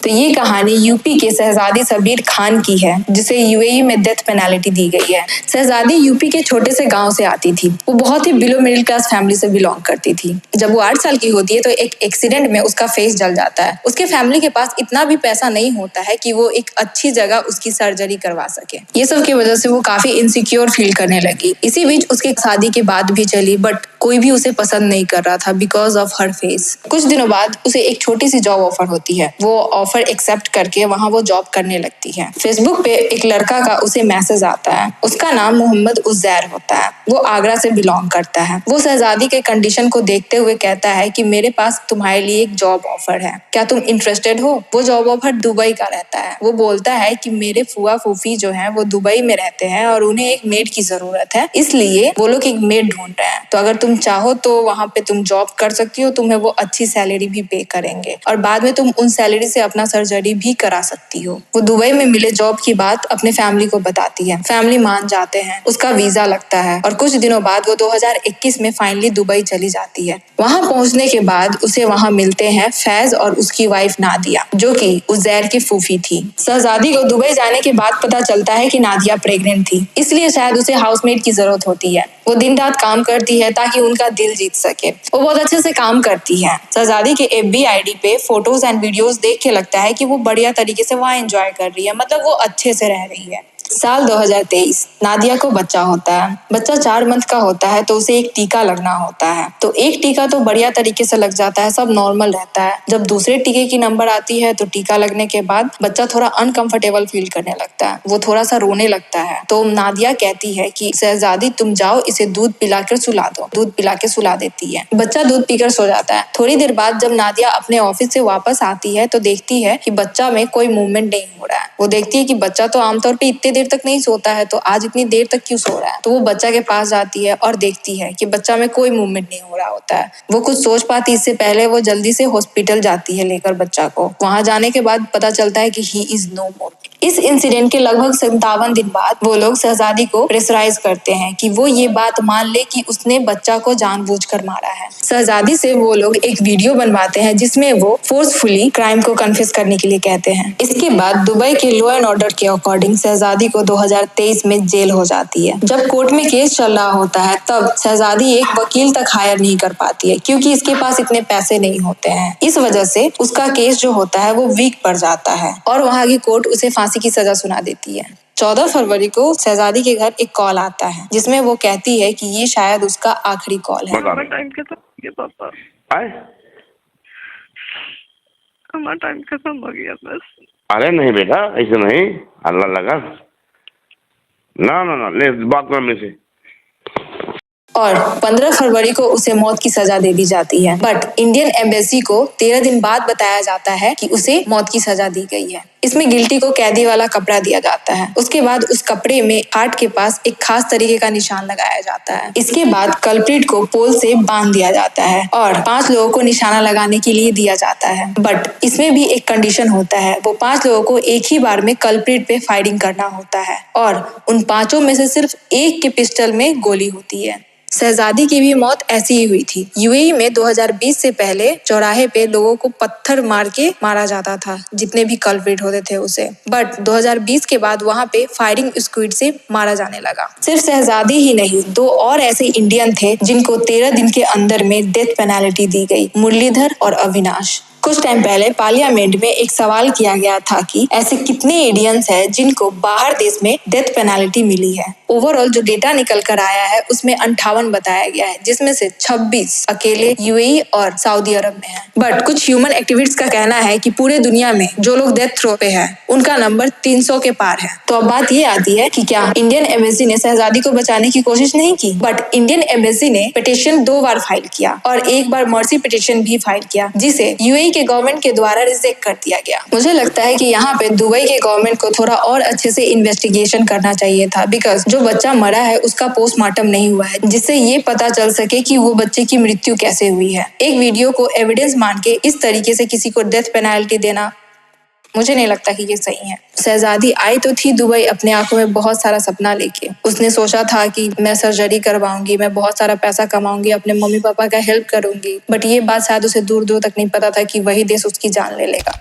तो ये कहानी यूपी के शहजादी सबीर खान की है, जिसे यूएई में डेथ पेनल्टी दी गई है। शहजादी यूपी के छोटे से गांव से आती थी। वो बहुत ही बिलो मिडिल क्लास फैमिली से बिलोंग करती थी। जब वो 8 साल की होती है तो एक एक्सीडेंट में उसका फेस जल जाता है। उसके फैमिली के पास इतना भी पैसा नहीं होता है कि वो एक अच्छी जगह उसकी सर्जरी करवा सके। ये सब की वजह से वो काफी इनसिक्योर फील करने लगी। इसी बीच उसके शादी की बात भी चली, बट कोई भी उसे पसंद नहीं कर रहा था बिकॉज ऑफ हर फेस। कुछ दिनों बाद उसे एक छोटी सी जॉब ऑफर होती है। वो ऑफर एक्सेप्ट करके वहाँ वो जॉब करने लगती है। फेसबुक पे एक लड़का का उसे मैसेज आता है। उसका नाम मोहम्मद उजैर होता है। वो आगरा से बिलोंग करता है। वो शहजादी के कंडीशन को देखते हुए कहता है कि मेरे पास तुम्हारे लिए एक जॉब ऑफर है, क्या तुम इंटरेस्टेड हो? वो जॉब ऑफर दुबई का रहता है। वो बोलता है कि मेरे फूफा फूफी जो है वो दुबई में रहते हैं और उन्हें एक मेड की जरूरत है, इसलिए वो लोग एक मेड ढूंढ रहे हैं। तो अगर तुम चाहो तो वहाँ पे तुम जॉब कर सकती हो, तुम्हें वो अच्छी सैलरी भी पे करेंगे और बाद में तुम उन सैलरी से अपना सर्जरी भी करा सकती हो। वो दुबई में मिले जॉब की बात अपने फैमिली को बताती है। फैमिली मान जाते हैं। उसका वीजा लगता है और कुछ दिनों बाद वो 2021 में फाइनली दुबई चली जाती है। वहाँ पहुँचने के बाद उसे वहाँ मिलते हैं फैज और उसकी वाइफ नादिया, जो कि उजैर की फूफी थी। शहजादी को दुबई जाने के बाद पता चलता है कि नादिया प्रेग्नेंट थी, इसलिए शायद उसे हाउसमेट की जरूरत होती है। वो दिन रात काम करती है ताकि उनका दिल जीत सके। वो बहुत अच्छे से काम करती है। शहजादी के एफबी आईडी पे फोटोज एंड वीडियोस देख के लगता है कि वो बढ़िया तरीके से वहाँ एंजॉय कर रही है, मतलब वो अच्छे से रह रही है। साल 2023 नादिया को बच्चा होता है। बच्चा 4 मंथ का होता है तो उसे एक टीका लगना होता है। तो एक टीका तो बढ़िया तरीके से लग जाता है, सब नॉर्मल रहता है। जब दूसरे टीके की नंबर आती है तो टीका लगने के बाद बच्चा थोड़ा अनकंफर्टेबल फील करने लगता है। वो थोड़ा सा रोने लगता है। तो नादिया कहती है कि शहजादी तुम जाओ, इसे दूध पिलाकर सुला दो। दूध पिला के सुला देती है। बच्चा दूध पीकर सो जाता है। थोड़ी देर बाद जब नादिया अपने ऑफिस से वापस आती है तो देखती है कि बच्चा में कोई मूवमेंट नहीं हो रहा है। वो देखती है कि बच्चा तो आमतौर पर इतने देर तक नहीं सोता है, तो आज इतनी देर तक क्यों सो रहा है। तो वो बच्चा के पास जाती है और देखती है कि बच्चा में कोई मूवमेंट नहीं हो रहा होता है। वो कुछ सोच पाती इससे पहले वो जल्दी से हॉस्पिटल जाती है लेकर बच्चा को। वहां जाने के बाद पता चलता है कि ही इज नो मोर। इस इंसिडेंट के लगभग 57 दिन बाद वो लोग शहजादी को प्रेशराइज करते हैं कि वो ये बात मान ले कि उसने बच्चा को जानबूझकर मारा है। शहजादी से वो लोग एक वीडियो बनवाते हैं जिसमें वो फोर्सफुली क्राइम को कन्फेस करने के लिए कहते हैं। इसके बाद दुबई के लॉ एंड ऑर्डर के अकॉर्डिंग शहजादी को 2023 में जेल हो जाती है। जब कोर्ट में केस चल रहा होता है तब शहजादी एक वकील तक हायर नहीं कर पाती है क्योंकि इसके पास इतने पैसे नहीं होते हैं। इस वजह से उसका केस जो होता है वो वीक पड़ जाता है और वहाँ की कोर्ट उसे फांसी की सजा सुना देती है। 14 फरवरी को शहजादी के घर एक कॉल आता है जिसमें वो कहती है कि ये शायद उसका आखिरी कॉल है। टाइम खत्म हो गया बस। अरे नहीं बेटा, ऐसे नहीं, अल्लाह लगा ना ना ना, ले बात कर मेरे से। और 15 फरवरी को उसे मौत की सजा दे दी जाती है, बट इंडियन एम्बेसी को 13 दिन बाद बताया जाता है कि उसे मौत की सजा दी गई है। इसमें गिल्टी को कैदी वाला कपड़ा दिया जाता है। उसके बाद उस कपड़े में हार्ट के पास एक खास तरीके का निशान लगाया जाता है। इसके बाद कल्प्रिट को पोल से बांध दिया जाता है और 5 लोगों को निशाना लगाने के लिए दिया जाता है। बट इसमें भी एक कंडीशन होता है, वो 5 लोगों को एक ही बार में कल्प्रिट पे फायरिंग करना होता है और उन 5 में से सिर्फ एक के पिस्टल में गोली होती है। शहजादी की भी मौत ऐसी ही हुई थी। यूएई में 2020 से पहले चौराहे पे लोगों को पत्थर मार के मारा जाता था, जितने भी कल्प्रिट होते थे उसे। बट 2020 के बाद वहाँ पे फायरिंग स्क्विड से मारा जाने लगा। सिर्फ शहजादी ही नहीं, 2 और ऐसे इंडियन थे जिनको 13 दिन के अंदर में डेथ पेनल्टी दी गई, मुरलीधर और अविनाश। कुछ टाइम पहले पार्लियामेंट में एक सवाल किया गया था कि ऐसे कितने इंडियंस हैं जिनको बाहर देश में डेथ पेनल्टी मिली है। ओवरऑल जो डेटा निकल कर आया है उसमें 58 बताया गया है, जिसमें से 26 अकेले यूएई और सऊदी अरब में है। बट कुछ ह्यूमन एक्टिविस्ट्स का कहना है कि पूरे दुनिया में जो लोग डेथ थ्रो पे है उनका नंबर 300 के पार है। तो अब बात ये आती है कि क्या इंडियन एम्बेसी ने शहजादी को बचाने की कोशिश नहीं की? बट इंडियन एम्बेसी ने पिटीशन 2 बार फाइल किया और एक बार मर्सी पिटीशन भी फाइल किया, जिसे यूएई के गवर्नमेंट के द्वारा रिजेक्ट कर दिया गया। मुझे लगता है कि यहाँ पे दुबई के गवर्नमेंट को थोड़ा और अच्छे से इन्वेस्टिगेशन करना चाहिए था, बिकॉज जो बच्चा मरा है उसका पोस्टमार्टम नहीं हुआ है, जिससे ये पता चल सके कि वो बच्चे की मृत्यु कैसे हुई है। एक वीडियो को एविडेंस मान के इस तरीके से किसी को डेथ पेनल्टी देना मुझे नहीं लगता कि ये सही है। शहजादी आई तो थी दुबई अपने आंखों में बहुत सारा सपना लेके। उसने सोचा था कि मैं सर्जरी करवाऊंगी, मैं बहुत सारा पैसा कमाऊंगी, अपने मम्मी पापा का हेल्प करूंगी। बट ये बात शायद उसे दूर दूर तक नहीं पता था कि वही देश उसकी जान ले लेगा।